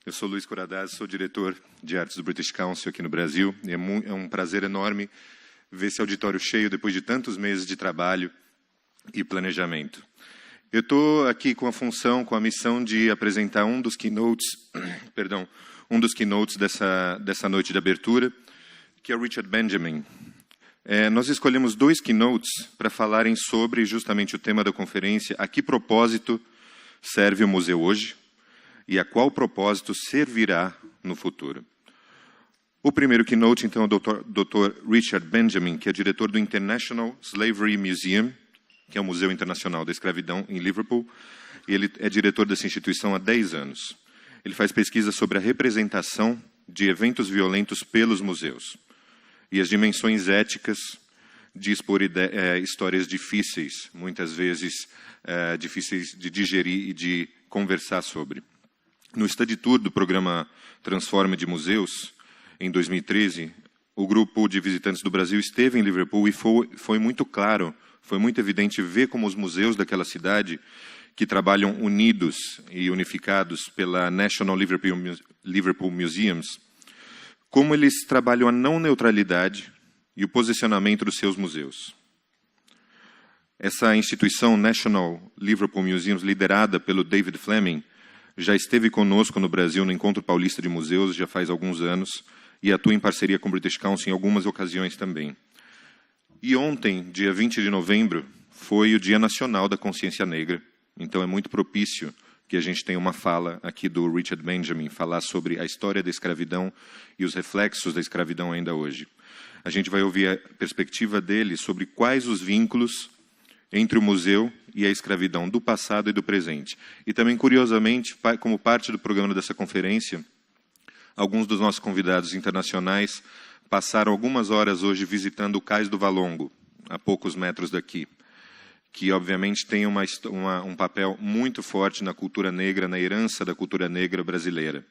Eu sou Luiz Coradaz, sou diretor de artes do British Council aqui no Brasil. E é um prazer enorme ver esse auditório cheio depois de tantos meses de trabalho e planejamento. Eu estou aqui com a missão de apresentar um dos keynotes dessa noite de abertura, que é o Richard Benjamin. Nós escolhemos 2 keynotes para falarem sobre justamente o tema da conferência, a que propósito serve o museu hoje e a qual propósito servirá no futuro. O primeiro keynote, então, é o Dr. Richard Benjamin, que é diretor do International Slave Museum, que é o Museu Internacional da Escravidão em Liverpool, e ele é diretor dessa instituição há 10 anos. Ele faz pesquisa sobre a representação de eventos violentos pelos museus e as dimensões éticas de expor histórias difíceis, muitas vezes difíceis de digerir e de conversar sobre. No study tour do programa Transforme de Museus, em 2013, o grupo de visitantes do Brasil esteve em Liverpool e foi muito claro, foi muito evidente ver como os museus daquela cidade, que trabalham unidos e unificados pela National Liverpool Museums, como eles trabalham a não neutralidade e o posicionamento dos seus museus. Essa instituição, National Liverpool Museums, liderada pelo David Fleming, já esteve conosco no Brasil no Encontro Paulista de Museus já faz alguns anos e atua em parceria com o British Council em algumas ocasiões também. E ontem, dia 20 de novembro, foi o Dia Nacional da Consciência Negra. Então é muito propício que a gente tenha uma fala aqui do Richard Benjamin, falar sobre a história da escravidão e os reflexos da escravidão ainda hoje. A gente vai ouvir a perspectiva dele sobre quais os vínculos entre o museu e a escravidão do passado e do presente. E também, curiosamente, como parte do programa dessa conferência, alguns dos nossos convidados internacionais passaram algumas horas hoje visitando o Cais do Valongo, a poucos metros daqui, que obviamente tem um papel muito forte na cultura negra, na herança da cultura negra brasileira.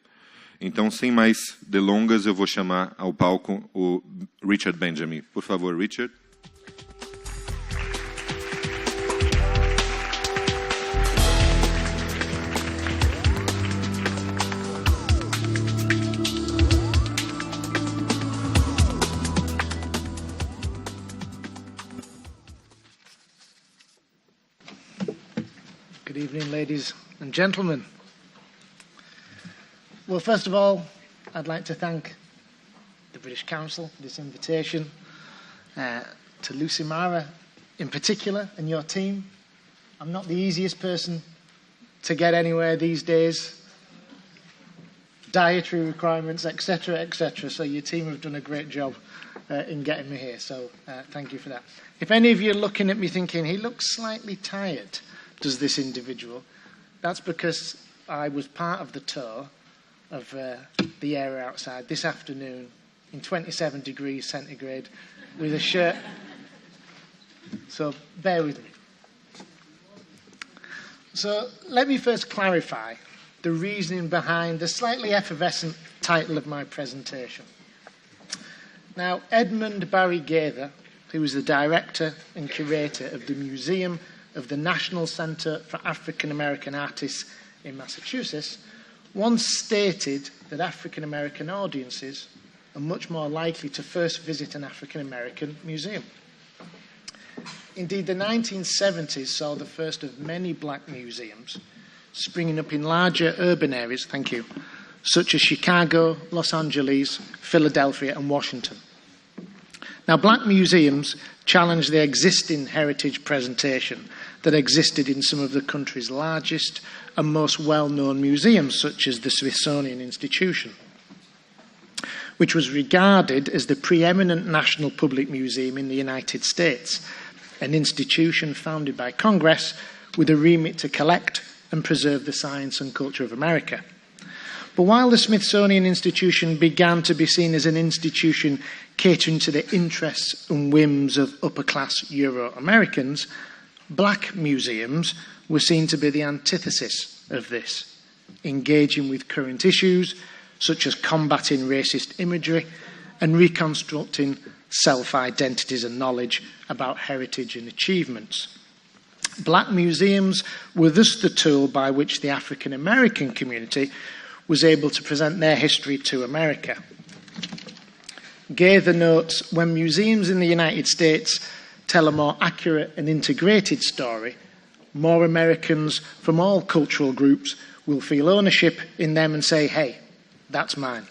Então, sem mais delongas, eu vou chamar ao palco o Richard Benjamin. Por favor, Richard. Good evening, ladies and gentlemen. Well, first of all, I'd like to thank the British Council for this invitation, to Lucy Mara in particular and your team. I'm not the easiest person to get anywhere these days, dietary requirements, etc., etc., so your team have done a great job in getting me here, so thank you for that. If any of you are looking at me thinking, he looks slightly tired, does this individual? That's because I was part of the tour of the area outside this afternoon in 27 degrees centigrade with a shirt. So bear with me. So let me first clarify the reasoning behind the slightly effervescent title of my presentation. Now, Edmund Barry Gaither, who was the director and curator of the Museum of the National Center for African American Artists in Massachusetts, once stated that African American audiences are much more likely to first visit an African American museum. Indeed, the 1970s saw the first of many black museums springing up in larger urban areas, such as Chicago, Los Angeles, Philadelphia, and Washington. Now, black museums challenged the existing heritage presentation that existed in some of the country's largest and most well-known museums, such as the Smithsonian Institution, which was regarded as the preeminent national public museum in the United States, an institution founded by Congress with a remit to collect and preserve the science and culture of America. But while the Smithsonian Institution began to be seen as an institution catering to the interests and whims of upper-class Euro-Americans, black museums were seen to be the antithesis of this, engaging with current issues such as combating racist imagery and reconstructing self-identities and knowledge about heritage and achievements. Black museums were thus the tool by which the African American community was able to present their history to America. Gaither notes, when museums in the United States tell a more accurate and integrated story, more Americans from all cultural groups will feel ownership in them and say, hey, that's mine.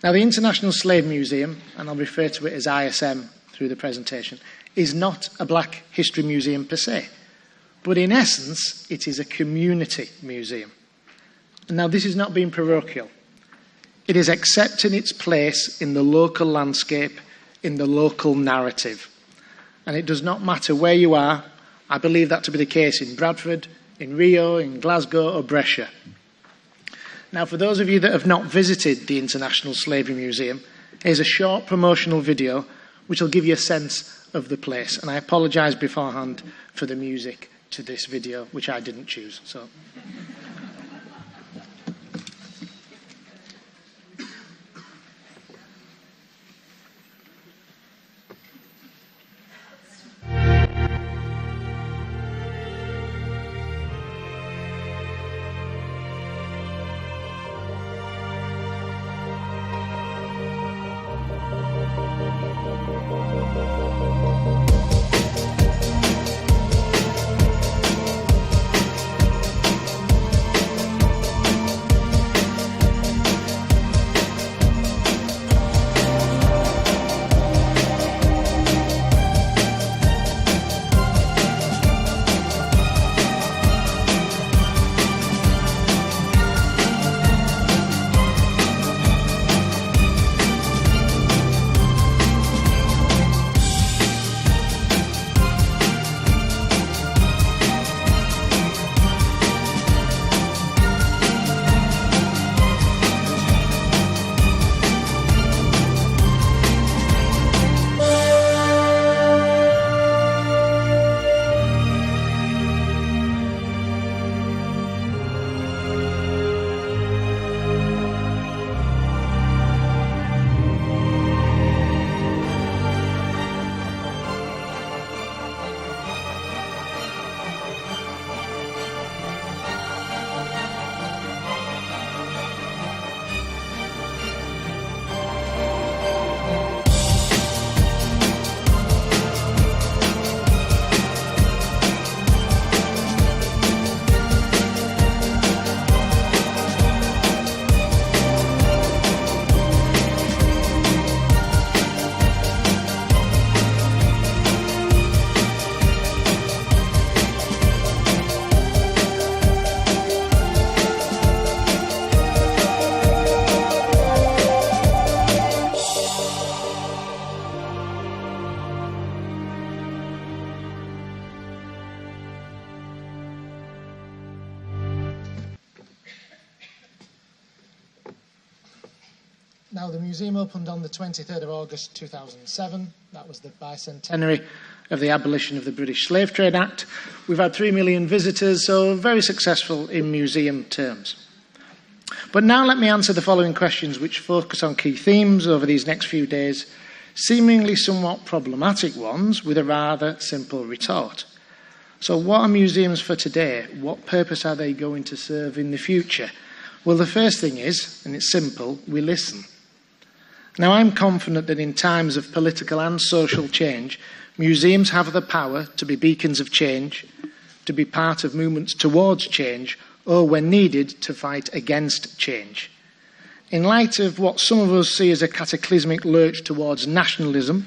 Now, the International Slave Museum, and I'll refer to it as ISM through the presentation, is not a black history museum per se, but in essence, it is a community museum. Now, this is not being parochial. It is accepting its place in the local landscape, in the local narrative. And it does not matter where you are. I believe that to be the case in Bradford, in Rio, in Glasgow or Brescia. Now, for those of you that have not visited the International Slavery Museum, here's a short promotional video which will give you a sense of the place. And I apologise beforehand for the music to this video, which I didn't choose. So. Now, the museum opened on the 23rd of August 2007. That was the bicentenary of the abolition of the British Slave Trade Act. We've had 3 million visitors, so very successful in museum terms. But now let me answer the following questions, which focus on key themes over these next few days, seemingly somewhat problematic ones with a rather simple retort. So what are museums for today? What purpose are they going to serve in the future? Well, the first thing is, and it's simple, we listen. Now, I'm confident that in times of political and social change, museums have the power to be beacons of change, to be part of movements towards change, or, when needed, to fight against change. In light of what some of us see as a cataclysmic lurch towards nationalism,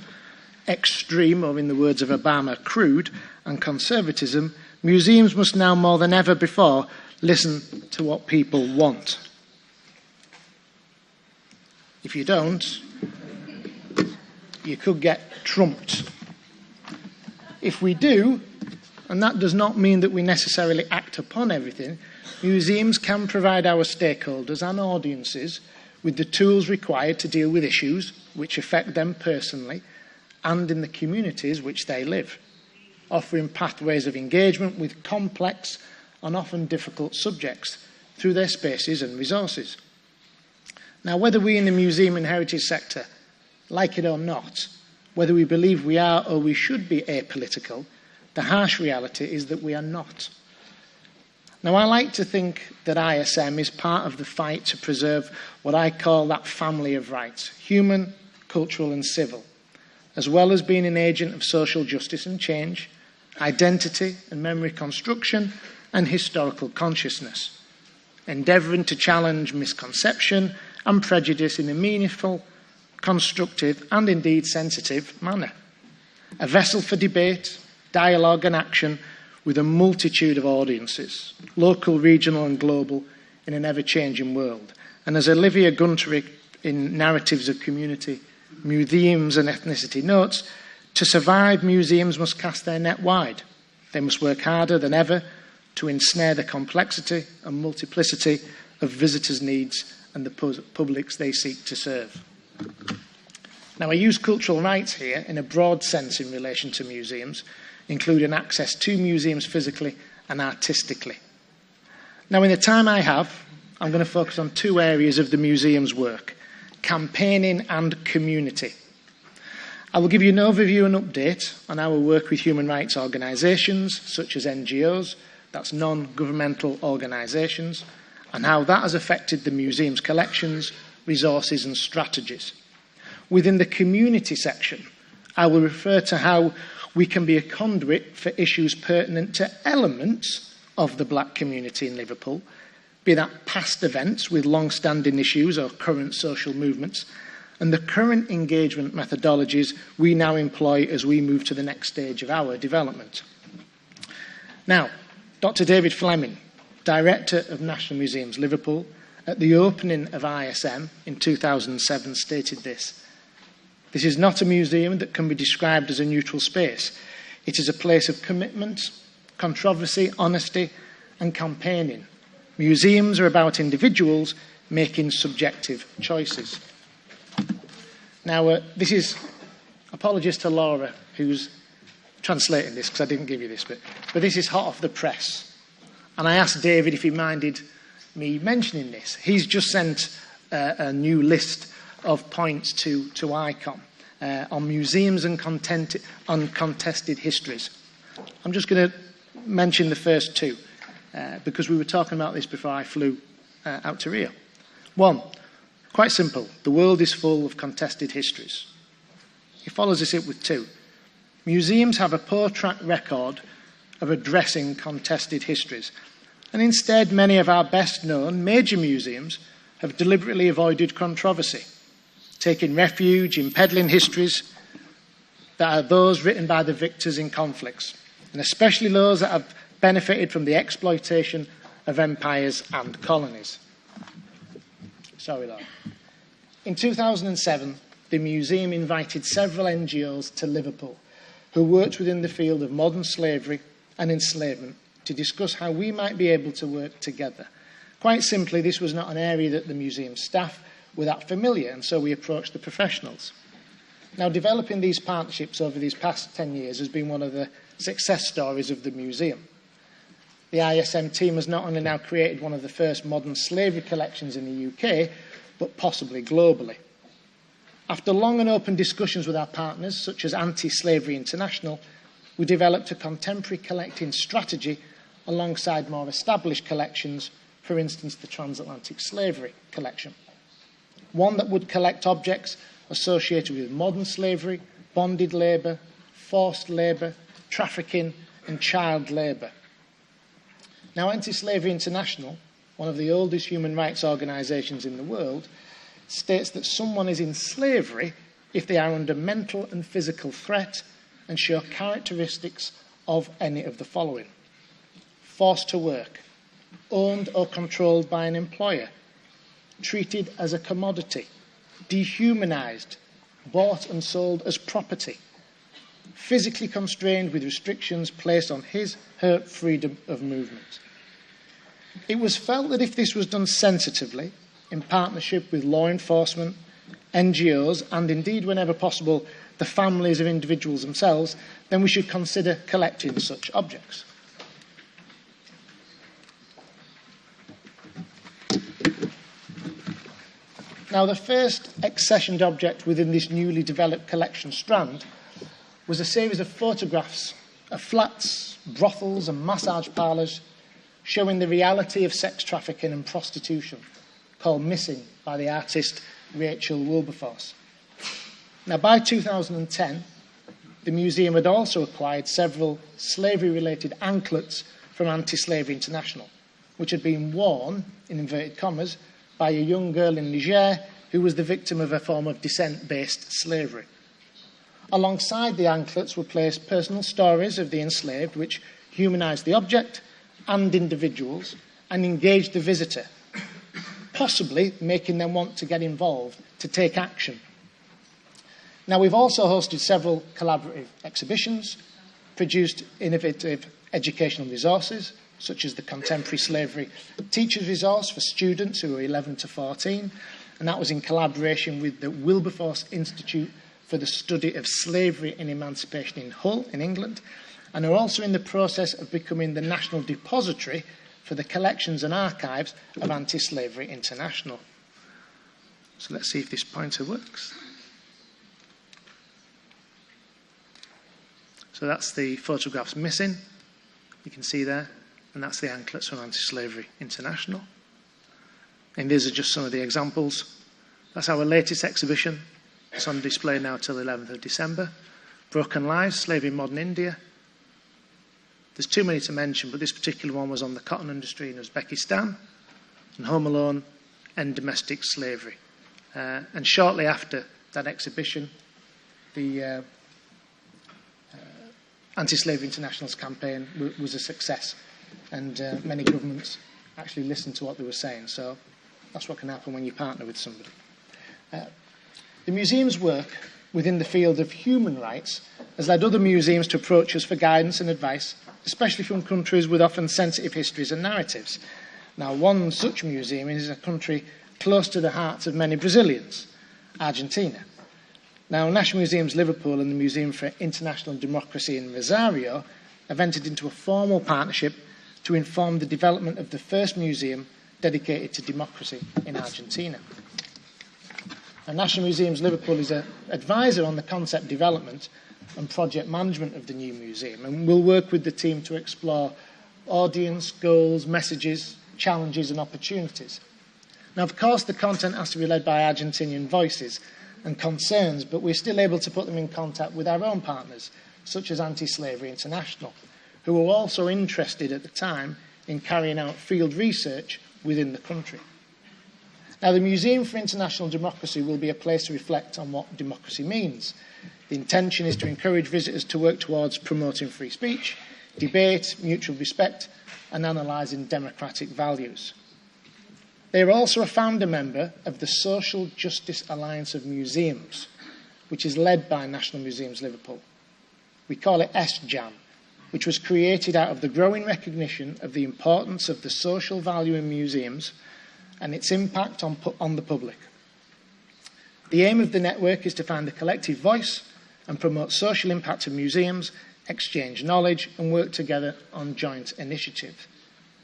extreme, or in the words of Obama, crude, and conservatism, museums must now more than ever before listen to what people want. If you don't, you could get trumped. If we do, and that does not mean that we necessarily act upon everything, museums can provide our stakeholders and audiences with the tools required to deal with issues which affect them personally and in the communities which they live, offering pathways of engagement with complex and often difficult subjects through their spaces and resources. Now, whether we in the museum and heritage sector like it or not, whether we believe we are or we should be apolitical, the harsh reality is that we are not. Now, I like to think that ISM is part of the fight to preserve what I call that family of rights, human, cultural and civil, as well as being an agent of social justice and change, identity and memory construction, and historical consciousness, endeavouring to challenge misconception and prejudice in a meaningful, constructive and indeed sensitive manner. A vessel for debate, dialogue and action with a multitude of audiences, local, regional and global, in an ever-changing world. And as Olivia Gunterick in Narratives of Community, Museums and Ethnicity notes, to survive, museums must cast their net wide. They must work harder than ever to ensnare the complexity and multiplicity of visitors' needs and the publics they seek to serve. Now, I use cultural rights here in a broad sense in relation to museums, including access to museums physically and artistically. Now, in the time I have, I'm going to focus on two areas of the museum's work: campaigning and community. I will give you an overview and update on our work with human rights organisations, such as NGOs, that's non-governmental organisations, and how that has affected the museum's collections, resources and strategies. Within the community section, I will refer to how we can be a conduit for issues pertinent to elements of the black community in Liverpool, be that past events with long-standing issues or current social movements, and the current engagement methodologies we now employ as we move to the next stage of our development. Now, Dr. David Fleming, Director of National Museums Liverpool, at the opening of ISM in 2007 stated this: "This is not a museum that can be described as a neutral space. It is a place of commitment, controversy, honesty and campaigning. Museums are about individuals making subjective choices." Now, this is, apologies to Laura, who's translating this, because I didn't give you this bit, but this is hot off the press. And I asked David if he minded me mentioning this. He's just sent a new list of points to ICOM on museums and uncontested histories. I'm just going to mention the first two, because we were talking about this before I flew out to Rio. One, quite simple: the world is full of contested histories. He follows this up with two. Museums have a poor track record of addressing contested histories, and instead many of our best known major museums have deliberately avoided controversy, taking refuge in peddling histories that are those written by the victors in conflicts, and especially those that have benefited from the exploitation of empires and colonies. Sorry, Laura. In 2007, the museum invited several NGOs to Liverpool who worked within the field of modern slavery and enslavement to discuss how we might be able to work together. Quite simply, this was not an area that the museum staff were that familiar, and so we approached the professionals. Now, developing these partnerships over these past 10 years has been one of the success stories of the museum. The ISM team has not only now created one of the first modern slavery collections in the UK, but possibly globally. After long and open discussions with our partners, such as Anti-Slavery International, we developed a contemporary collecting strategy alongside more established collections, for instance, the Transatlantic Slavery Collection. One that would collect objects associated with modern slavery, bonded labour, forced labour, trafficking and child labour. Now, Anti-Slavery International, one of the oldest human rights organisations in the world, states that someone is in slavery if they are under mental and physical threat and show characteristics of any of the following: forced to work, owned or controlled by an employer, treated as a commodity, dehumanised, bought and sold as property, physically constrained with restrictions placed on his/her freedom of movement. It was felt that if this was done sensitively, in partnership with law enforcement, NGOs, and indeed, whenever possible, the families of individuals themselves, then we should consider collecting such objects. Now, the first accessioned object within this newly developed collection strand was a series of photographs of flats, brothels and massage parlours showing the reality of sex trafficking and prostitution, called Missing by the artist Rachel Wilberforce. Now, by 2010, the museum had also acquired several slavery-related anklets from Anti-Slavery International, which had been worn, in inverted commas, by a young girl in Niger who was the victim of a form of descent-based slavery. Alongside the anklets were placed personal stories of the enslaved, which humanised the object and individuals and engaged the visitor, possibly making them want to get involved, to take action. Now, we've also hosted several collaborative exhibitions, produced innovative educational resources, such as the Contemporary Slavery Teachers Resource for students who are 11 to 14, and that was in collaboration with the Wilberforce Institute for the Study of Slavery and Emancipation in Hull, in England, and are also in the process of becoming the national depository for the collections and archives of Anti-Slavery International. So let's see if this pointer works. So that's the photographs missing, you can see there, and that's the anklets from Anti-Slavery International. And these are just some of the examples. That's our latest exhibition. It's on display now till the 11th of December. Broken Lives, Slavery in Modern India. There's too many to mention, but this particular one was on the cotton industry in Uzbekistan, and Home Alone, End Domestic Slavery. And shortly after that exhibition, the Anti-Slavery International's campaign was a success, and many governments actually listened to what they were saying. So that's what can happen when you partner with somebody. The museum's work within the field of human rights has led other museums to approach us for guidance and advice, especially from countries with often sensitive histories and narratives. Now, one such museum is a country close to the hearts of many Brazilians, Argentina. Now, National Museums Liverpool and the Museum for International Democracy in Rosario have entered into a formal partnership to inform the development of the first museum dedicated to democracy in Argentina. Now, National Museums Liverpool is an advisor on the concept development and project management of the new museum, and will work with the team to explore audience, goals, messages, challenges and opportunities. Now, of course, the content has to be led by Argentinian voices and concerns, but we're still able to put them in contact with our own partners, such as Anti-Slavery International, who were also interested at the time in carrying out field research within the country. Now, the Museum for International Democracy will be a place to reflect on what democracy means. The intention is to encourage visitors to work towards promoting free speech, debate, mutual respect, and analysing democratic values. They are also a founder member of the Social Justice Alliance of Museums, which is led by National Museums Liverpool. We call it SJAM, which was created out of the growing recognition of the importance of the social value in museums and its impact on the public. The aim of the network is to find a collective voice and promote social impact of museums, exchange knowledge and work together on joint initiatives.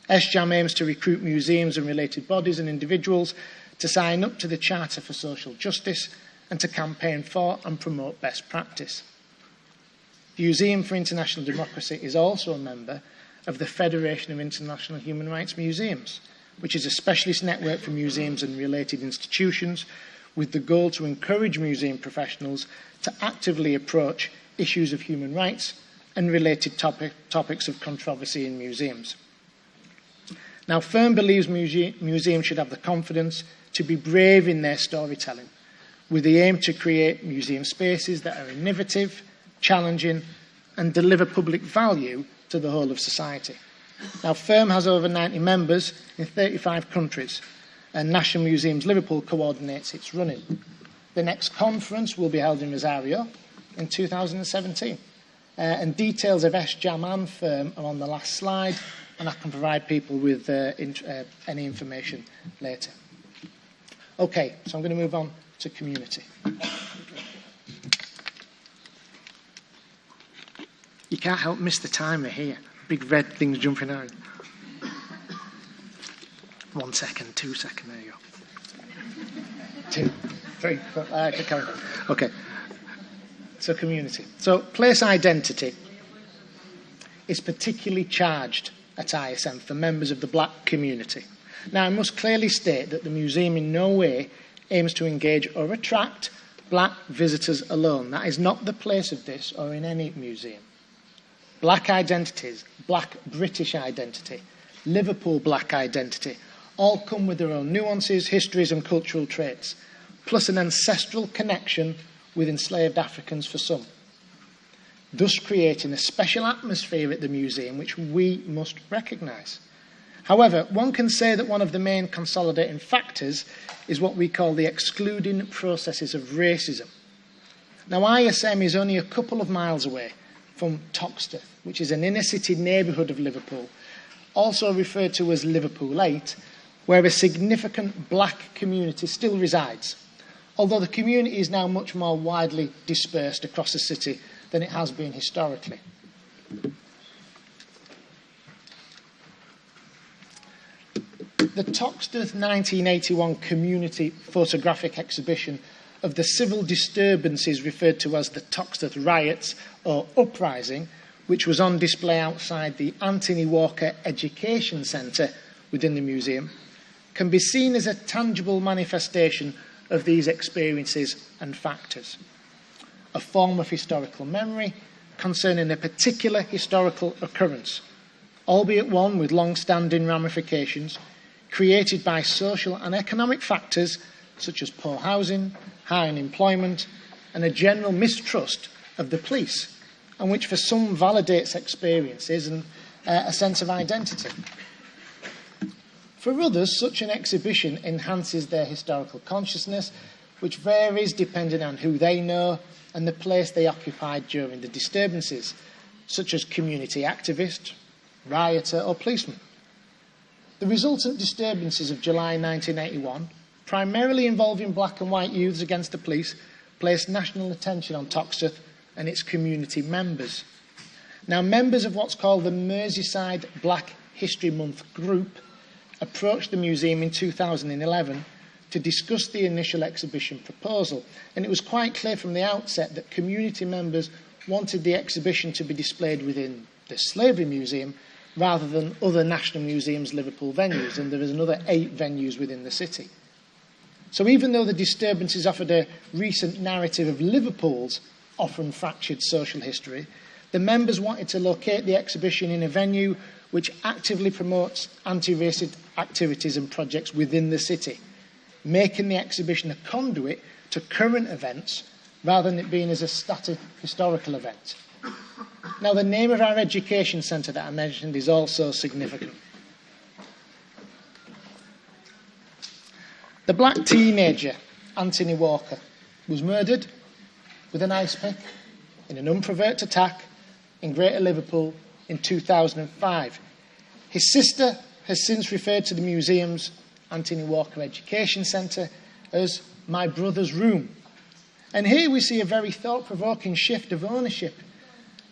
SJAM aims to recruit museums and related bodies and individuals to sign up to the Charter for Social Justice and to campaign for and promote best practice. The Museum for International Democracy is also a member of the Federation of International Human Rights Museums, which is a specialist network for museums and related institutions with the goal to encourage museum professionals to actively approach issues of human rights and related topics of controversy in museums. Now, FIRM believes museums should have the confidence to be brave in their storytelling, with the aim to create museum spaces that are innovative, challenging, and deliver public value to the whole of society. Now, FIRM has over 90 members in 35 countries, and National Museums Liverpool coordinates its running. The next conference will be held in Rosario in 2017, and details of SJAM and FIRM are on the last slide, and I can provide people with any information later. Okay, so I'm going to move on to community. You can't help miss the timer here. Big red things jumping out. 1 second, 2 seconds, there you go. 2, 3, 4, okay. So community. So place identity is particularly charged at ISM for members of the black community. Now, I must clearly state that the museum in no way aims to engage or attract black visitors alone. That is not the place of this or in any museum. Black identities, black British identity, Liverpool black identity, all come with their own nuances, histories and cultural traits, plus an ancestral connection with enslaved Africans for some, thus creating a special atmosphere at the museum which we must recognise. However, one can say that one of the main consolidating factors is what we call the excluding processes of racism. Now, ISM is only a couple of miles away from Toxteth, which is an inner-city neighbourhood of Liverpool, also referred to as Liverpool 8, where a significant black community still resides, although the community is now much more widely dispersed across the city than it has been historically. The Toxteth 1981 community photographic exhibition of the civil disturbances referred to as the Toxteth riots or uprising, which was on display outside the Anthony Walker Education Centre within the museum, can be seen as a tangible manifestation of these experiences and factors. A form of historical memory concerning a particular historical occurrence, albeit one with long-standing ramifications, created by social and economic factors such as poor housing, high unemployment, and a general mistrust of the police, and which for some validates experiences and a sense of identity. For others, such an exhibition enhances their historical consciousness, which varies depending on who they know and the place they occupied during the disturbances, such as community activist, rioter or policeman. The resultant disturbances of July 1981, primarily involving black and white youths against the police, placed national attention on Toxteth and its community members. Now, members of what's called the Merseyside Black History Month group approached the museum in 2011 to discuss the initial exhibition proposal, and it was quite clear from the outset that community members wanted the exhibition to be displayed within the Slavery Museum rather than other National Museum's Liverpool venues, and there is another 8 venues within the city. So even though the disturbances offered a recent narrative of Liverpool's often fractured social history, the members wanted to locate the exhibition in a venue which actively promotes anti-racist activities and projects within the city, making the exhibition a conduit to current events rather than it being as a static historical event. Now, the name of our education centre that I mentioned is also significant. The black teenager, Anthony Walker, was murdered with an ice pick in an unprovoked attack in Greater Liverpool in 2005. His sister has since referred to the museum's Anthony Walker Education Centre as my brother's room. And here we see a very thought-provoking shift of ownership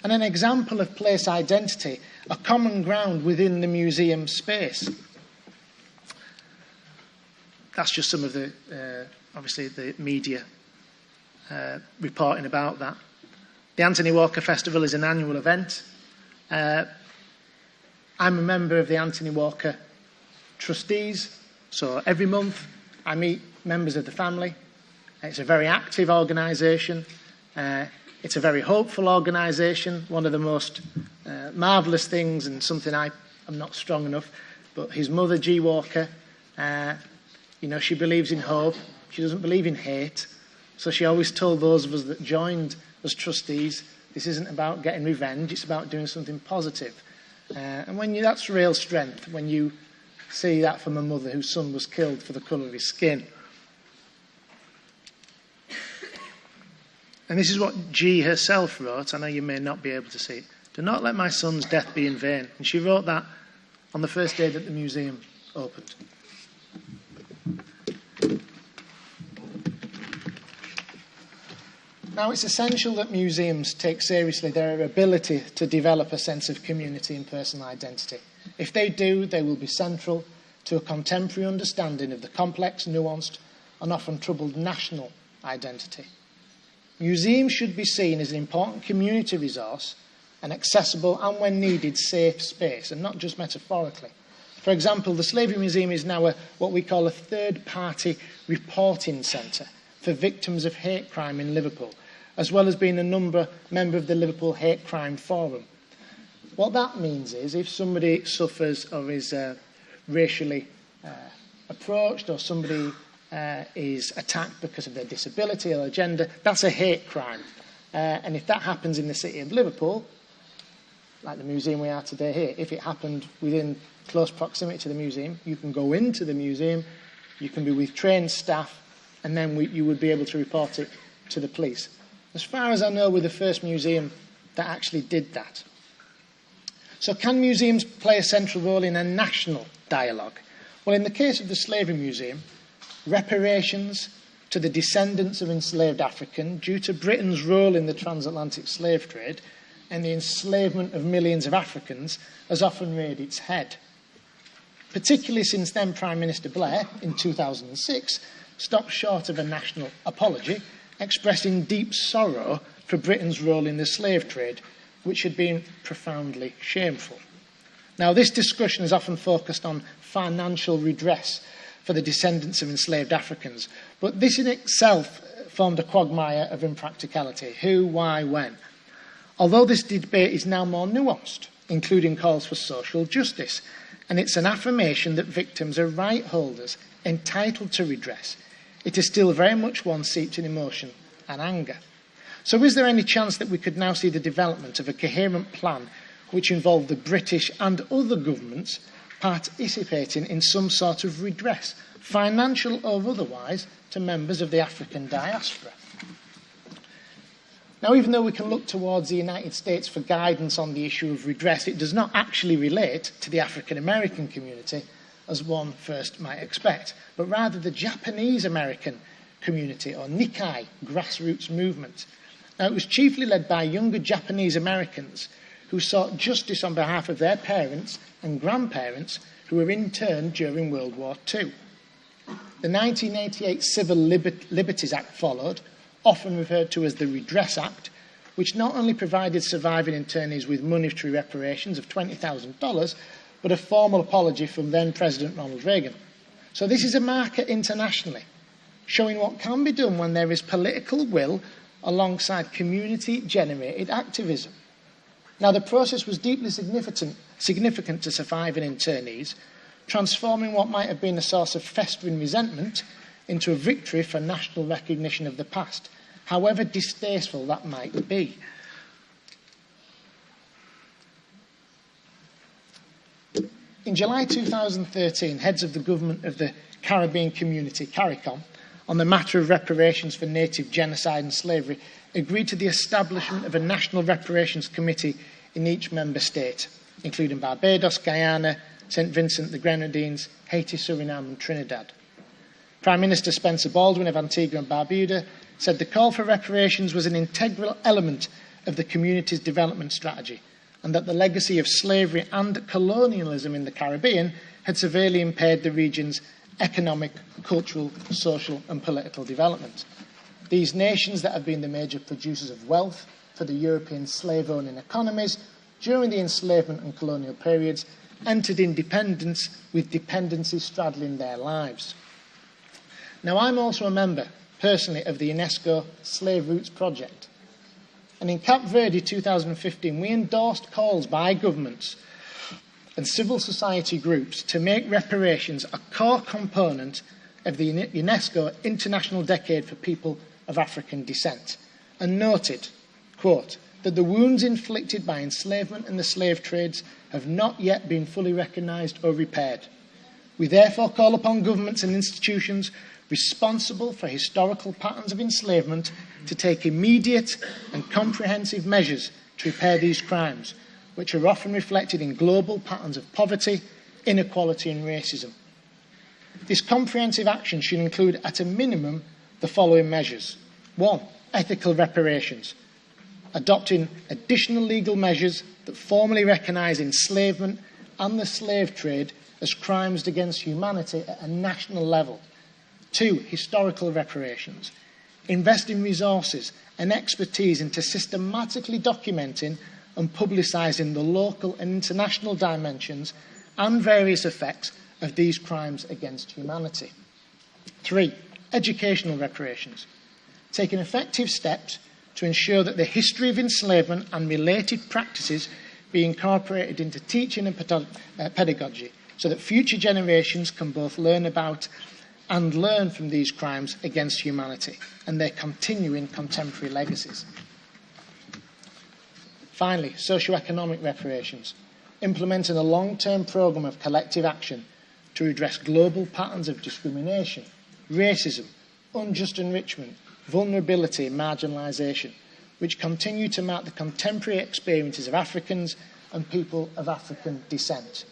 and an example of place identity, a common ground within the museum space. That's just some of the, obviously, the media reporting about that. The Anthony Walker Festival is an annual event. I'm a member of the Anthony Walker trustees, so every month I meet members of the family. It's a very active organisation. It's a very hopeful organisation. One of the most marvellous things, and something I'm not strong enough, but his mother, G. Walker, she believes in hope. She doesn't believe in hate. So she always told those of us that joined as trustees, this isn't about getting revenge, it's about doing something positive. And that's real strength, when you see that from a mother whose son was killed for the colour of his skin. And this is what G herself wrote. I know you may not be able to see it. Do not let my son's death be in vain. And she wrote that on the first day that the museum opened. Now, it's essential that museums take seriously their ability to develop a sense of community and personal identity. If they do, they will be central to a contemporary understanding of the complex, nuanced, and often troubled national identity. Museums should be seen as an important community resource an accessible and, when needed, safe space, and not just metaphorically. For example, the Slavery Museum is now what we call a third-party reporting centre for victims of hate crime in Liverpool, as well as being a member of the Liverpool Hate Crime Forum. What that means is if somebody suffers or is racially approached, or somebody is attacked because of their disability or their gender, that's a hate crime. And if that happens in the city of Liverpool, like the museum we are today here, if it happened within close proximity to the museum, you can go into the museum, you can be with trained staff, and then you would be able to report it to the police. As far as I know, we're the first museum that actually did that. So can museums play a central role in a national dialogue? Well, in the case of the Slavery Museum, reparations to the descendants of enslaved Africans due to Britain's role in the transatlantic slave trade and the enslavement of millions of Africans has often reared its head. Particularly since then Prime Minister Blair, in 2006, stopped short of a national apology, expressing deep sorrow for Britain's role in the slave trade, which had been profoundly shameful. Now, this discussion is often focused on financial redress for the descendants of enslaved Africans, but this in itself formed a quagmire of impracticality. Who, why, when? Although this debate is now more nuanced, including calls for social justice, and it's an affirmation that victims are right holders entitled to redress, it is still very much one steeped in emotion and anger. So is there any chance that we could now see the development of a coherent plan which involved the British and other governments participating in some sort of redress, financial or otherwise, to members of the African diaspora? Now, even though we can look towards the United States for guidance on the issue of redress, it does not actually relate to the African American community, as one first might expect, but rather the Japanese American community, or Nikkei grassroots movement. Now, it was chiefly led by younger Japanese Americans who sought justice on behalf of their parents and grandparents who were interned during World War II. The 1988 Civil Liberties Act followed, often referred to as the Redress Act, which not only provided surviving internees with monetary reparations of $20,000, but a formal apology from then President Ronald Reagan. So this is a marker internationally, showing what can be done when there is political will alongside community-generated activism. Now, the process was deeply significant to surviving internees, transforming what might have been a source of festering resentment into a victory for national recognition of the past, however distasteful that might be. In July 2013, heads of the government of the Caribbean community, CARICOM, on the matter of reparations for native genocide and slavery, agreed to the establishment of a national reparations committee in each member state, including Barbados, Guyana, St. Vincent, the Grenadines, Haiti, Suriname and Trinidad. Prime Minister Spencer Baldwin of Antigua and Barbuda said the call for reparations was an integral element of the community's development strategy, and that the legacy of slavery and colonialism in the Caribbean had severely impaired the region's economic, cultural, social and political development. These nations that have been the major producers of wealth for the European slave-owning economies during the enslavement and colonial periods entered independence with dependencies straddling their lives. Now, I'm also a member, personally, of the UNESCO Slave Routes project. And in Cape Verde 2015, we endorsed calls by governments and civil society groups to make reparations a core component of the UNESCO International Decade for People of African Descent, and noted, quote, that the wounds inflicted by enslavement and the slave trades have not yet been fully recognised or repaired. We therefore call upon governments and institutions responsible for historical patterns of enslavement to take immediate and comprehensive measures to repair these crimes, which are often reflected in global patterns of poverty, inequality and racism. This comprehensive action should include, at a minimum, the following measures. 1. Ethical reparations. Adopting additional legal measures that formally recognise enslavement and the slave trade as crimes against humanity at a national level. 2. Historical reparations. Investing resources and expertise into systematically documenting and publicising the local and international dimensions and various effects of these crimes against humanity. 3, educational reparations, taking effective steps to ensure that the history of enslavement and related practices be incorporated into teaching and pedagogy so that future generations can both learn about and learn from these crimes against humanity and their continuing contemporary legacies. Finally, socio-economic reparations, implementing a long-term programme of collective action to redress global patterns of discrimination, racism, unjust enrichment, vulnerability and marginalisation, which continue to mark the contemporary experiences of Africans and people of African descent.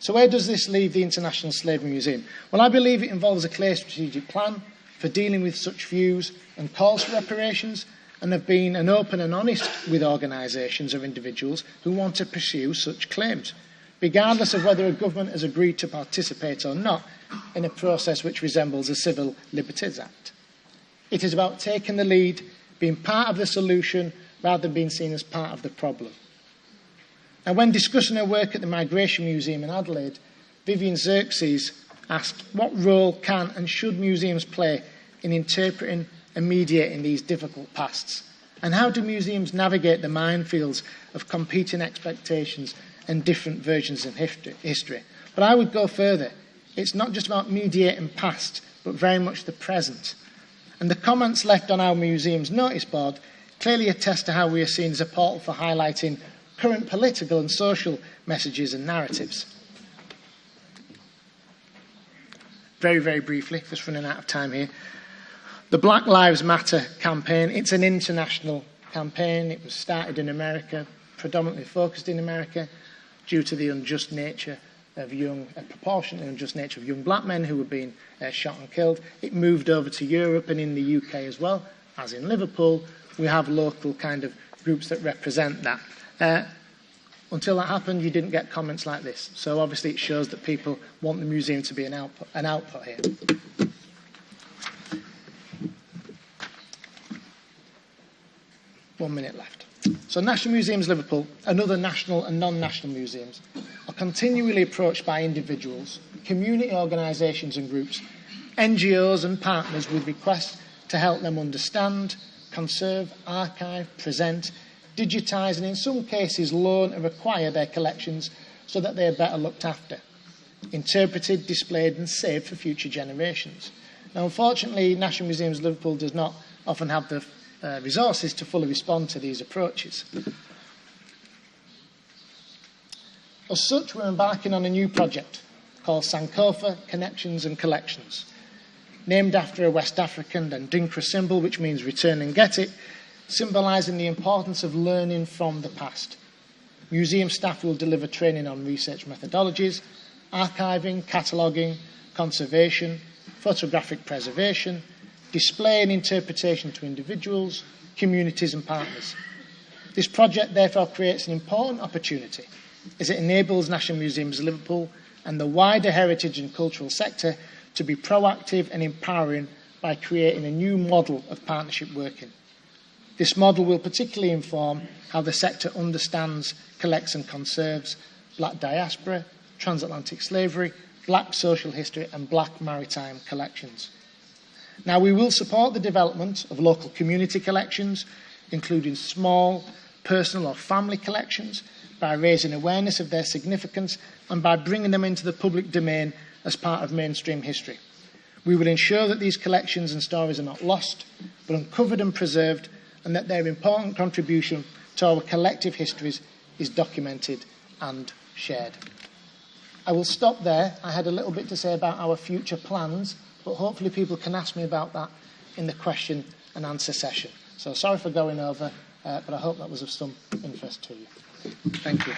So where does this leave the International Slavery Museum? Well, I believe it involves a clear strategic plan for dealing with such views and calls for reparations, and have been open and honest with organisations or individuals who want to pursue such claims, regardless of whether a government has agreed to participate or not in a process which resembles a Civil Liberties Act. It is about taking the lead, being part of the solution rather than being seen as part of the problem. And when discussing her work at the Migration Museum in Adelaide, Vivian Xerxes asked, what role can and should museums play in interpreting and mediating these difficult pasts? And how do museums navigate the minefields of competing expectations and different versions of history? But I would go further. It's not just about mediating past, but very much the present. And the comments left on our museum's notice board clearly attest to how we are seen as a portal for highlighting current political and social messages and narratives. Very, very briefly, just running out of time here. The Black Lives Matter campaign, it's an international campaign. It was started in America, predominantly focused in America, due to the unjust nature of proportionately unjust nature of young black men who were being shot and killed. It moved over to Europe and in the UK as well, as in Liverpool. We have local kind of groups that represent that. Until that happened, you didn't get comments like this. So obviously it shows that people want the museum to be an output here. 1 minute left. So National Museums Liverpool and other national and non-national museums are continually approached by individuals, community organisations and groups, NGOs and partners with requests to help them understand, conserve, archive, present, digitise and in some cases loan and acquire their collections so that they are better looked after, interpreted, displayed and saved for future generations. Now unfortunately National Museums Liverpool does not often have the resources to fully respond to these approaches. As such, we're embarking on a new project called Sankofa Connections and Collections, named after a West African Dandinkra symbol, which means return and get it, symbolising the importance of learning from the past. Museum staff will deliver training on research methodologies, archiving, cataloguing, conservation, photographic preservation, display and interpretation to individuals, communities and partners. This project therefore creates an important opportunity as it enables National Museums Liverpool and the wider heritage and cultural sector to be proactive and empowering by creating a new model of partnership working. This model will particularly inform how the sector understands, collects and conserves black diaspora, transatlantic slavery, black social history and black maritime collections. Now, we will support the development of local community collections, including small, personal or family collections, by raising awareness of their significance and by bringing them into the public domain as part of mainstream history. We will ensure that these collections and stories are not lost, but uncovered and preserved, and that their important contribution to our collective histories is documented and shared. I will stop there. I had a little bit to say about our future plans, but hopefully people can ask me about that in the question and answer session. So sorry for going over, but I hope that was of some interest to you. Thank you.